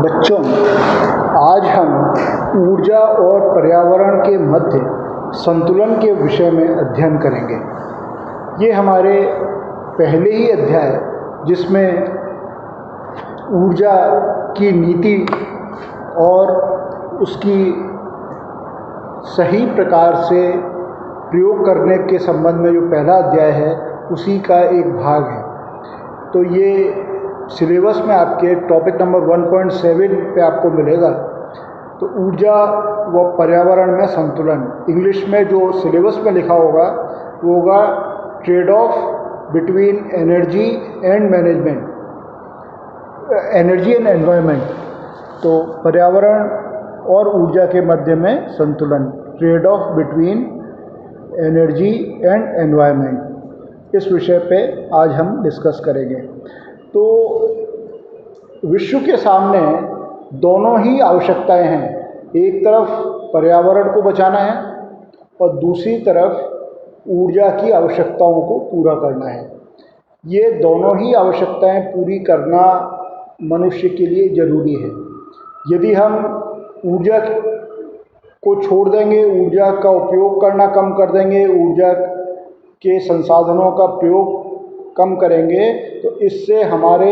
बच्चों, आज हम ऊर्जा और पर्यावरण के मध्य संतुलन के विषय में अध्ययन करेंगे। ये हमारे पहले ही अध्याय जिसमें ऊर्जा की नीति और उसकी सही प्रकार से प्रयोग करने के संबंध में जो पहला अध्याय है उसी का एक भाग है। तो ये सिलेबस में आपके टॉपिक नंबर 1.7 पे आपको मिलेगा। तो ऊर्जा व पर्यावरण में संतुलन, इंग्लिश में जो सिलेबस में लिखा होगा वो होगा trade off between energy and management, energy and environment. तो पर्यावरण और ऊर्जा के मध्य में संतुलन, trade off between energy and environment, इस विषय पे आज हम डिस्कस करेंगे। तो विश्व के सामने दोनों ही आवश्यकताएं हैं, एक तरफ पर्यावरण को बचाना है और दूसरी तरफ ऊर्जा की आवश्यकताओं को पूरा करना है। ये दोनों ही आवश्यकताएं पूरी करना मनुष्य के लिए ज़रूरी है। यदि हम ऊर्जा को छोड़ देंगे, ऊर्जा का उपयोग करना कम कर देंगे, ऊर्जा के संसाधनों का प्रयोग कम करेंगे तो इससे हमारे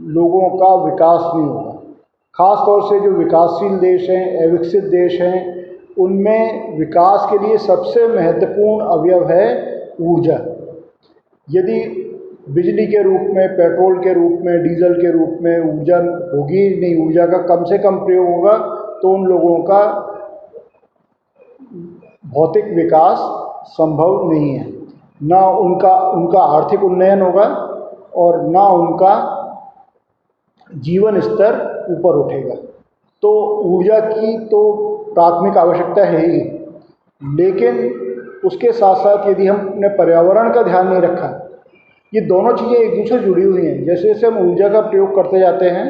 लोगों का विकास नहीं होगा। ख़ास तौर से जो विकासशील देश हैं, अविकसित देश हैं, उनमें विकास के लिए सबसे महत्वपूर्ण अवयव है ऊर्जा। यदि बिजली के रूप में, पेट्रोल के रूप में, डीजल के रूप में ऊर्जा होगी नहीं, ऊर्जा का कम से कम प्रयोग होगा तो उन लोगों का भौतिक विकास संभव नहीं है। ना उनका आर्थिक उन्नयन होगा और ना उनका जीवन स्तर ऊपर उठेगा। तो ऊर्जा की तो प्राथमिक आवश्यकता है ही, लेकिन उसके साथ साथ यदि हमने पर्यावरण का ध्यान नहीं रखा, ये दोनों चीज़ें एक दूसरे से जुड़ी हुई हैं। जैसे जैसे हम ऊर्जा का प्रयोग करते जाते हैं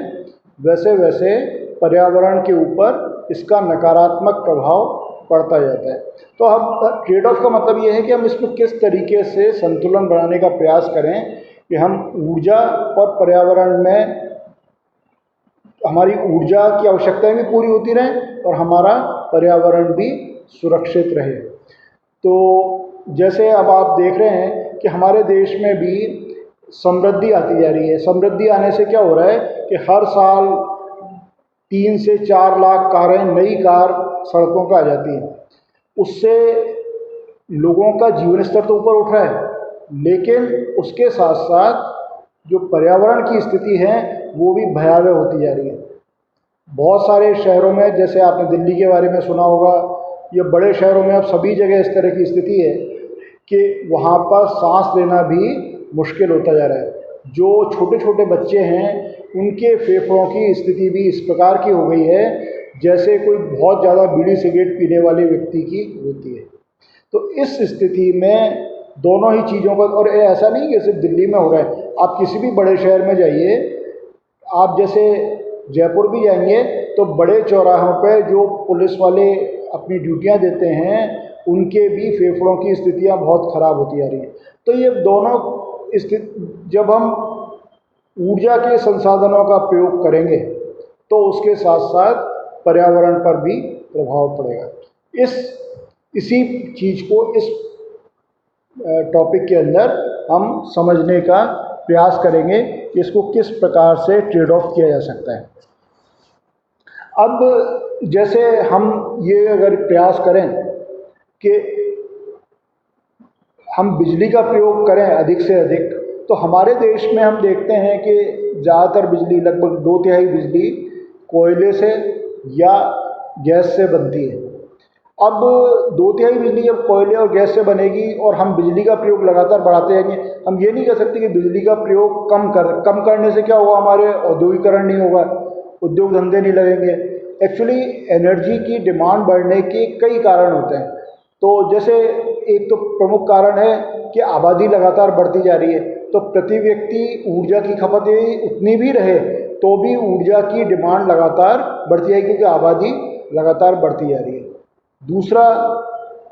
वैसे वैसे पर्यावरण के ऊपर इसका नकारात्मक प्रभाव पड़ता जाता है। तो अब ट्रेड ऑफ का मतलब ये है कि हम इसमें किस तरीके से संतुलन बनाने का प्रयास करें कि हम ऊर्जा और पर्यावरण में हमारी ऊर्जा की आवश्यकताएं भी पूरी होती रहें और हमारा पर्यावरण भी सुरक्षित रहे। तो जैसे अब आप देख रहे हैं कि हमारे देश में भी समृद्धि आती जा रही है। समृद्धि आने से क्या हो रहा है कि हर साल 3 से 4 लाख कारें, नई कार सड़कों पर आ जाती हैं। उससे लोगों का जीवन स्तर तो ऊपर उठ रहा है, लेकिन उसके साथ साथ जो पर्यावरण की स्थिति है वो भी भयावह होती जा रही है। बहुत सारे शहरों में, जैसे आपने दिल्ली के बारे में सुना होगा, ये बड़े शहरों में अब सभी जगह इस तरह की स्थिति है कि वहाँ पर सांस लेना भी मुश्किल होता जा रहा है। जो छोटे छोटे बच्चे हैं उनके फेफड़ों की स्थिति भी इस प्रकार की हो गई है जैसे कोई बहुत ज़्यादा बीड़ी सिगरेट पीने वाले व्यक्ति की होती है। तो इस स्थिति में दोनों ही चीज़ों का, और ऐसा नहीं कि सिर्फ दिल्ली में हो रहा है, आप किसी भी बड़े शहर में जाइए, आप जैसे जयपुर भी जाएंगे तो बड़े चौराहों पे जो पुलिस वाले अपनी ड्यूटियां देते हैं उनके भी फेफड़ों की स्थितियां बहुत ख़राब होती जा रही हैं। तो ये दोनों स्थिति, जब हम ऊर्जा के संसाधनों का प्रयोग करेंगे तो उसके साथ साथ पर्यावरण पर भी प्रभाव पड़ेगा। इसी चीज़ को इस टॉपिक के अंदर हम समझने का प्रयास करेंगे कि इसको किस प्रकार से ट्रेड ऑफ किया जा सकता है। अब जैसे हम ये अगर प्रयास करें कि हम बिजली का प्रयोग करें अधिक से अधिक, तो हमारे देश में हम देखते हैं कि ज़्यादातर बिजली, लगभग 2/3 बिजली कोयले से या गैस से बनती है। अब 2/3 बिजली जब कोयले और गैस से बनेगी और हम बिजली का प्रयोग लगातार बढ़ाते जाएंगे, हम ये नहीं कह सकते कि बिजली का प्रयोग कम करने से क्या होगा, हमारे औद्योगिकरण नहीं होगा, उद्योग धंधे नहीं लगेंगे। एक्चुअली एनर्जी की डिमांड बढ़ने के कई कारण होते हैं। तो जैसे एक तो प्रमुख कारण है कि आबादी लगातार बढ़ती जा रही है, तो प्रति व्यक्ति ऊर्जा की खपत उतनी भी रहे तो भी ऊर्जा की डिमांड लगातार बढ़ती है क्योंकि आबादी लगातार बढ़ती जा रही है। दूसरा,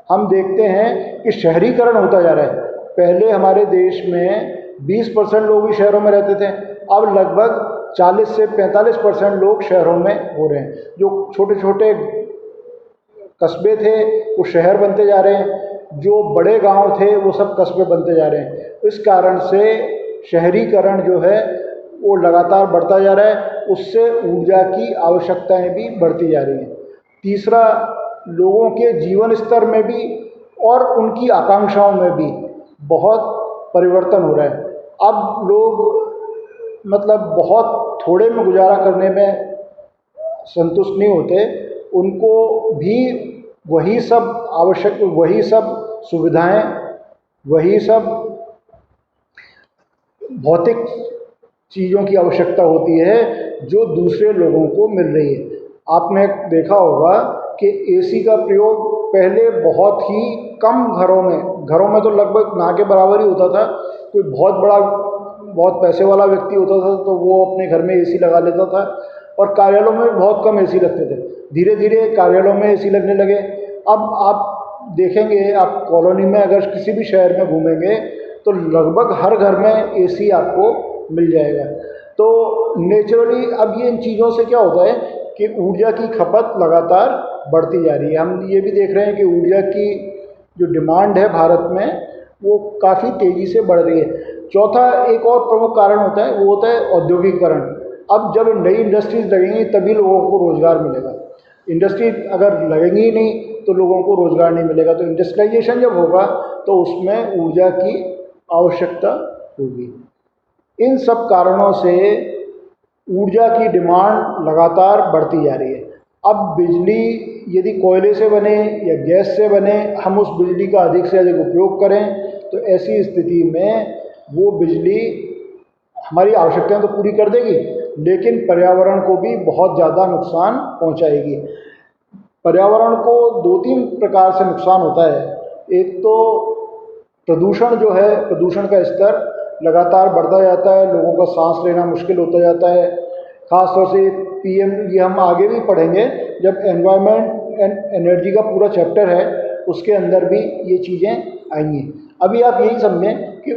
हम देखते हैं कि शहरीकरण होता जा रहा है। पहले हमारे देश में 20% लोग ही शहरों में रहते थे, अब लगभग 40 से 45% लोग शहरों में हो रहे हैं। जो छोटे छोटे कस्बे थे वो शहर बनते जा रहे हैं, जो बड़े गांव थे वो सब कस्बे बनते जा रहे हैं। इस कारण से शहरीकरण जो है वो लगातार बढ़ता जा रहा है, उससे ऊर्जा की आवश्यकताएं भी बढ़ती जा रही हैं। तीसरा, लोगों के जीवन स्तर में भी और उनकी आकांक्षाओं में भी बहुत परिवर्तन हो रहा है। अब लोग मतलब बहुत थोड़े में गुजारा करने में संतुष्ट नहीं होते, उनको भी वही सब सुविधाएं, वही सब भौतिक चीज़ों की आवश्यकता होती है जो दूसरे लोगों को मिल रही है। आपने देखा होगा कि एसी का प्रयोग पहले बहुत ही कम घरों में तो लगभग ना के बराबर ही होता था। कोई बहुत पैसे वाला व्यक्ति होता था तो वो अपने घर में एसी लगा लेता था, और कार्यालयों में बहुत कम एसी लगते थे। धीरे धीरे कार्यालयों में एसी लगने लगे। अब आप देखेंगे, आप कॉलोनी में अगर किसी भी शहर में घूमेंगे तो लगभग हर घर में एसी आपको मिल जाएगा। तो नेचुरली अब ये इन चीज़ों से क्या होता है कि ऊर्जा की खपत लगातार बढ़ती जा रही है। हम ये भी देख रहे हैं कि ऊर्जा की जो डिमांड है भारत में वो काफ़ी तेज़ी से बढ़ रही है। चौथा एक और प्रमुख कारण होता है, वो होता है औद्योगिकीकरण। अब जब नई इंडस्ट्रीज लगेंगी तभी लोगों को रोज़गार मिलेगा। इंडस्ट्री अगर लगेंगी ही नहीं तो लोगों को रोज़गार नहीं मिलेगा। तो इंडस्ट्रियलाइजेशन जब होगा तो उसमें ऊर्जा की आवश्यकता होगी। इन सब कारणों से ऊर्जा की डिमांड लगातार बढ़ती जा रही है। अब बिजली यदि कोयले से बने या गैस से बने, हम उस बिजली का अधिक से अधिक उपयोग करें तो ऐसी स्थिति में वो बिजली हमारी आवश्यकताएं तो पूरी कर देगी, लेकिन पर्यावरण को भी बहुत ज़्यादा नुकसान पहुंचाएगी। पर्यावरण को 2-3 प्रकार से नुकसान होता है। एक तो प्रदूषण जो है, प्रदूषण का स्तर लगातार बढ़ता जाता है, लोगों का सांस लेना मुश्किल होता जाता है। ख़ास तौर से PM, ये हम आगे भी पढ़ेंगे जब एनवायरनमेंट एंड एनर्जी का पूरा चैप्टर है, उसके अंदर भी ये चीज़ें आएंगी। अभी आप यही समझें कि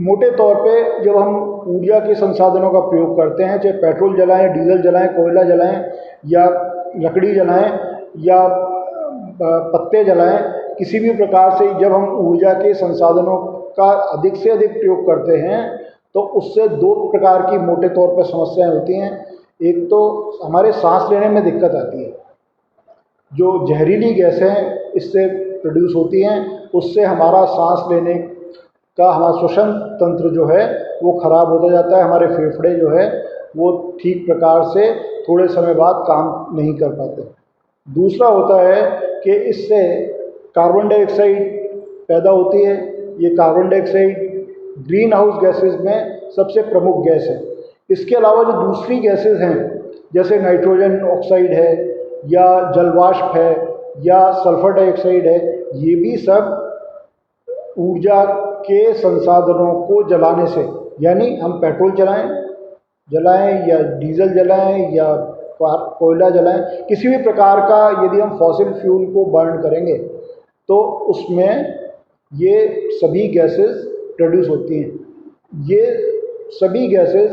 मोटे तौर पे जब हम ऊर्जा के संसाधनों का प्रयोग करते हैं, चाहे पेट्रोल जलाएं, डीजल जलाएं, कोयला जलाएं या लकड़ी जलाएं या पत्ते जलाएं, किसी भी प्रकार से जब हम ऊर्जा के संसाधनों का अधिक से अधिक प्रयोग करते हैं तो उससे 2 प्रकार की मोटे तौर पर समस्याएं होती हैं। एक तो हमारे सांस लेने में दिक्कत आती है, जो जहरीली गैसें इससे प्रोड्यूस होती हैं, उससे हमारा सांस लेने का हमारा श्वसन तंत्र जो है वो ख़राब होता जाता है। हमारे फेफड़े जो है वो ठीक प्रकार से थोड़े समय बाद काम नहीं कर पाते। दूसरा होता है कि इससे कार्बन डाइऑक्साइड पैदा होती है। ये carbon dioxide green house gases में सबसे प्रमुख गैस है। इसके अलावा जो दूसरी गैसेस हैं जैसे नाइट्रोजन ऑक्साइड है या जलवाष्प है या सल्फर डाइऑक्साइड है, ये भी सब ऊर्जा के संसाधनों को जलाने से, यानी हम पेट्रोल जलाएं या डीजल जलाएं या कोयला जलाएं, किसी भी प्रकार का यदि हम फॉसिल फ्यूल को बर्न करेंगे तो उसमें ये सभी गैसेस प्रोड्यूस होती हैं। ये सभी गैसेस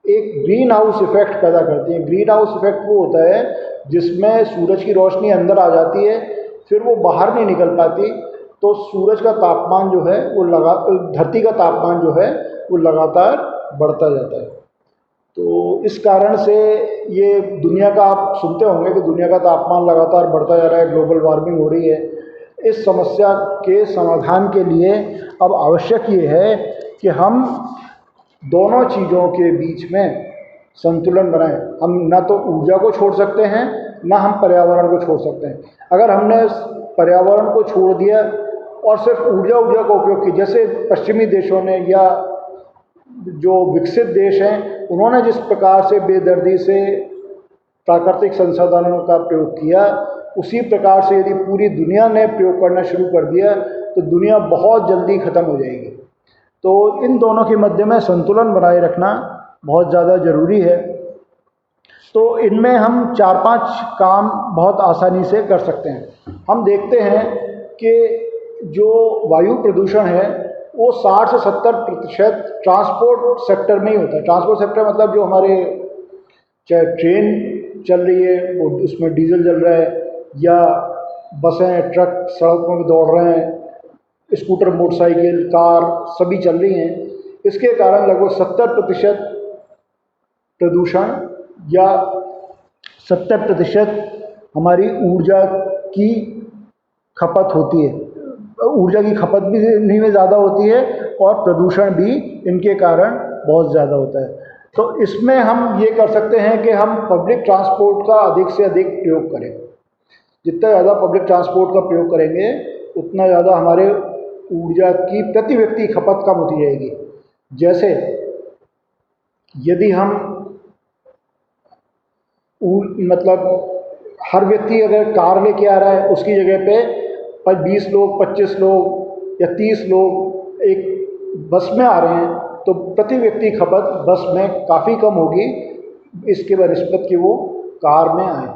एक ग्रीन हाउस इफेक्ट पैदा करती हैं। ग्रीन हाउस इफेक्ट वो होता है जिसमें सूरज की रोशनी अंदर आ जाती है, फिर वो बाहर नहीं निकल पाती, तो सूरज का तापमान जो है वो धरती का तापमान जो है वो लगातार बढ़ता जाता है। तो इस कारण से ये दुनिया का, आप सुनते होंगे कि दुनिया का तापमान लगातार बढ़ता जा रहा है, ग्लोबल वार्मिंग हो रही है। इस समस्या के समाधान के लिए अब आवश्यक ये है कि हम दोनों चीज़ों के बीच में संतुलन बनाएं। हम ना तो ऊर्जा को छोड़ सकते हैं, ना हम पर्यावरण को छोड़ सकते हैं। अगर हमने पर्यावरण को छोड़ दिया और सिर्फ ऊर्जा का उपयोग किया, जैसे पश्चिमी देशों ने या जो विकसित देश हैं उन्होंने जिस प्रकार से बेदर्दी से प्राकृतिक संसाधनों का प्रयोग किया, उसी प्रकार से यदि पूरी दुनिया ने प्रयोग करना शुरू कर दिया तो दुनिया बहुत जल्दी ख़त्म हो जाएगी। तो इन दोनों के मध्य में संतुलन बनाए रखना बहुत ज़्यादा ज़रूरी है। तो इनमें हम 4-5 काम बहुत आसानी से कर सकते हैं। हम देखते हैं कि जो वायु प्रदूषण है वो 60 से 70% ट्रांसपोर्ट सेक्टर में ही होता है। ट्रांसपोर्ट सेक्टर मतलब जो हमारे चाहे ट्रेन चल रही है वो उसमें डीजल जल रहा है, या बसें ट्रक सड़कों में दौड़ रहे हैं, स्कूटर मोटरसाइकिल कार सभी चल रही हैं, इसके कारण लगभग 70% प्रदूषण या 70% हमारी ऊर्जा की खपत होती है। ऊर्जा की खपत भी इन्हीं में ज़्यादा होती है और प्रदूषण भी इनके कारण बहुत ज़्यादा होता है। तो इसमें हम ये कर सकते हैं कि हम पब्लिक ट्रांसपोर्ट का अधिक से अधिक प्रयोग करें। जितना ज़्यादा पब्लिक ट्रांसपोर्ट का प्रयोग करेंगे उतना ज़्यादा हमारे ऊर्जा की प्रति व्यक्ति खपत कम होती जाएगी। जैसे यदि हम मतलब हर व्यक्ति अगर कार लेके आ रहा है, उसकी जगह पे 20 लोग 25 लोग या 30 लोग एक बस में आ रहे हैं, तो प्रति व्यक्ति खपत बस में काफ़ी कम होगी इसके बनिस्बत कि वो कार में आए।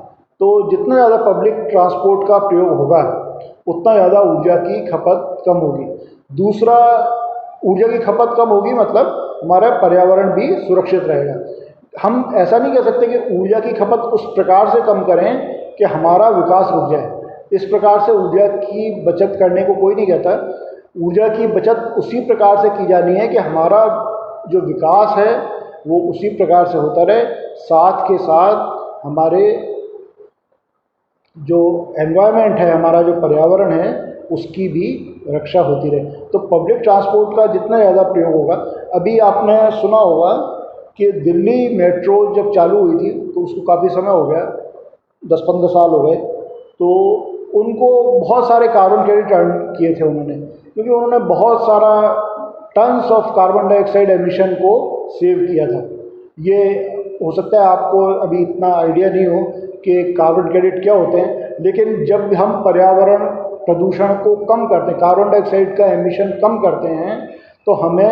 तो जितना ज़्यादा पब्लिक ट्रांसपोर्ट का प्रयोग होगा उतना ज़्यादा ऊर्जा की खपत कम होगी। दूसरा, ऊर्जा की खपत कम होगी मतलब हमारा पर्यावरण भी सुरक्षित रहेगा। हम ऐसा नहीं कह सकते कि ऊर्जा की खपत उस प्रकार से कम करें कि हमारा विकास रुक जाए। इस प्रकार से ऊर्जा की बचत करने को कोई नहीं कहता। ऊर्जा की बचत उसी प्रकार से की जानी है कि हमारा जो विकास है वो उसी प्रकार से होता रहे, साथ के साथ हमारे जो एनवायरनमेंट है, हमारा जो पर्यावरण है, उसकी भी रक्षा होती रहे। तो पब्लिक ट्रांसपोर्ट का जितना ज़्यादा प्रयोग होगा, अभी आपने सुना होगा कि दिल्ली मेट्रो जब चालू हुई थी तो उसको काफ़ी समय हो गया, 10-15 साल हो गए, तो उनको बहुत सारे कार्बन क्रेडिट अर्न किए थे उन्होंने, क्योंकि उन्होंने बहुत सारा tons of carbon dioxide emission को सेव किया था। ये हो सकता है आपको अभी इतना आइडिया नहीं हो कि कार्बन क्रेडिट क्या होते हैं, लेकिन जब हम पर्यावरण प्रदूषण को कम करते हैं, कार्बन डाइऑक्साइड का एमिशन कम करते हैं, तो हमें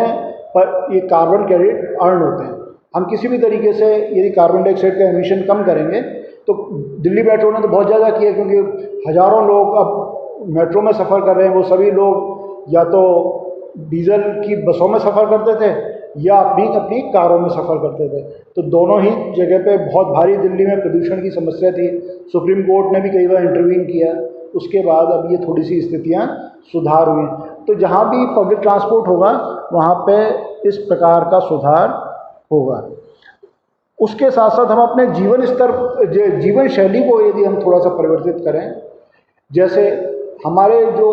ये कार्बन क्रेडिट अर्न होते हैं। हम किसी भी तरीके से यदि कार्बन डाइऑक्साइड का एमिशन कम करेंगे, तो दिल्ली मेट्रो ने तो बहुत ज़्यादा किया, क्योंकि हज़ारों लोग अब मेट्रो में सफ़र कर रहे हैं। वो सभी लोग या तो डीजल की बसों में सफ़र करते थे या अपनी कारों में सफ़र करते थे, तो दोनों ही जगह पे बहुत भारी दिल्ली में प्रदूषण की समस्या थी। सुप्रीम कोर्ट ने भी कई बार इंटरवीन किया, उसके बाद अब ये थोड़ी सी स्थितियाँ सुधार हुई हैं। तो जहाँ भी पब्लिक ट्रांसपोर्ट होगा वहाँ पे इस प्रकार का सुधार होगा। उसके साथ साथ हम अपने जीवन शैली को यदि हम थोड़ा सा परिवर्तित करें, जैसे हमारे जो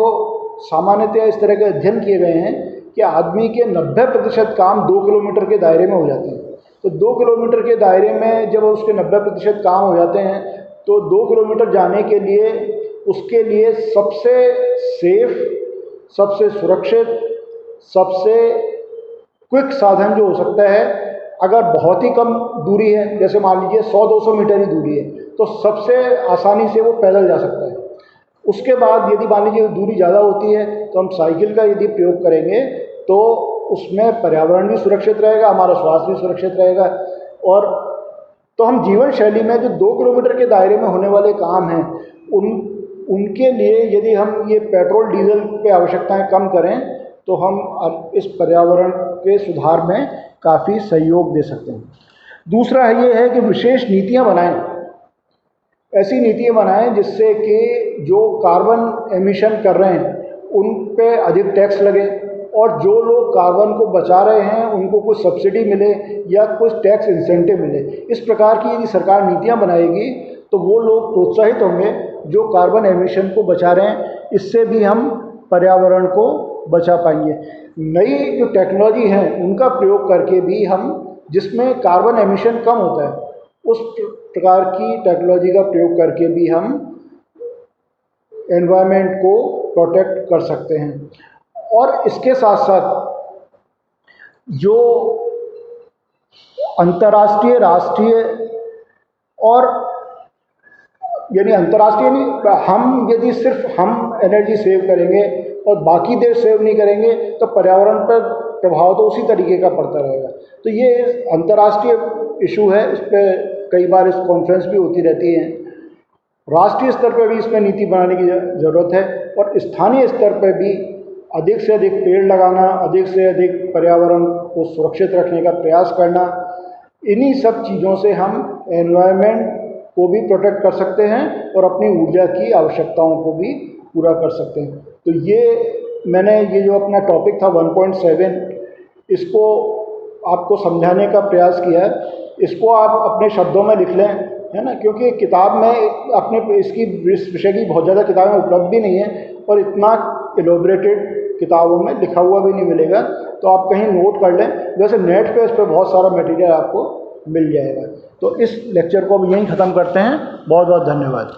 सामान्यतः इस तरह के अध्ययन किए गए हैं कि आदमी के 90% काम 2 किलोमीटर के दायरे में हो जाते हैं। तो 2 किलोमीटर के दायरे में जब उसके 90% काम हो जाते हैं, तो 2 किलोमीटर जाने के लिए उसके लिए सबसे सेफ, सबसे सुरक्षित, सबसे क्विक साधन जो हो सकता है, अगर बहुत ही कम दूरी है, जैसे मान लीजिए 100-200 मीटर ही दूरी है, तो सबसे आसानी से वो पैदल जा सकता है। उसके बाद यदि मान लीजिए दूरी ज़्यादा होती है तो हम साइकिल का यदि प्रयोग करेंगे तो उसमें पर्यावरण भी सुरक्षित रहेगा, हमारा स्वास्थ्य भी सुरक्षित रहेगा। और तो हम जीवन शैली में जो 2 किलोमीटर के दायरे में होने वाले काम हैं, उनके लिए यदि हम ये पेट्रोल डीजल पे आवश्यकताएं कम करें तो हम इस पर्यावरण के सुधार में काफ़ी सहयोग दे सकते हैं। दूसरा ये है कि विशेष नीतियाँ बनाएं, ऐसी नीतियाँ बनाएं जिससे कि जो कार्बन एमिशन कर रहे हैं उन पे अधिक टैक्स लगे, और जो लोग कार्बन को बचा रहे हैं उनको कुछ सब्सिडी मिले या कुछ टैक्स इंसेंटिव मिले। इस प्रकार की यदि सरकार नीतियाँ बनाएगी तो वो लोग प्रोत्साहित होंगे जो कार्बन एमिशन को बचा रहे हैं। इससे भी हम पर्यावरण को बचा पाएंगे। नई जो टेक्नोलॉजी है उनका प्रयोग करके भी हम, जिसमें कार्बन एमिशन कम होता है, उस प्रकार की टेक्नोलॉजी का प्रयोग करके भी हम एनवायरनमेंट को प्रोटेक्ट कर सकते हैं। और इसके साथ साथ जो अंतर्राष्ट्रीय, राष्ट्रीय और यानी अंतर्राष्ट्रीय नहीं, हम यदि सिर्फ हम एनर्जी सेव करेंगे और बाकी देश सेव नहीं करेंगे तो पर्यावरण पर प्रभाव तो उसी तरीके का पड़ता रहेगा। तो ये अंतर्राष्ट्रीय इशू है, इस पर कई बार इस कॉन्फ्रेंस भी होती रहती हैं। राष्ट्रीय स्तर पर भी इसमें नीति बनाने की ज़रूरत है और स्थानीय स्तर पर भी अधिक से अधिक पेड़ लगाना, अधिक से अधिक पर्यावरण को सुरक्षित रखने का प्रयास करना, इन्हीं सब चीज़ों से हम एनवायरनमेंट को भी प्रोटेक्ट कर सकते हैं और अपनी ऊर्जा की आवश्यकताओं को भी पूरा कर सकते हैं। तो ये जो अपना टॉपिक था 1.7, इसको आपको समझाने का प्रयास किया है। इसको आप अपने शब्दों में लिख लें, है ना, क्योंकि किताब में अपने इस विषय की बहुत ज़्यादा किताबें उपलब्ध भी नहीं है और इतना एलोबरेटेड किताबों में लिखा हुआ भी नहीं मिलेगा, तो आप कहीं नोट कर लें। वैसे नेट पे इस पर बहुत सारा मटेरियल आपको मिल जाएगा। तो इस लेक्चर को हम यहीं ख़त्म करते हैं। बहुत बहुत धन्यवाद।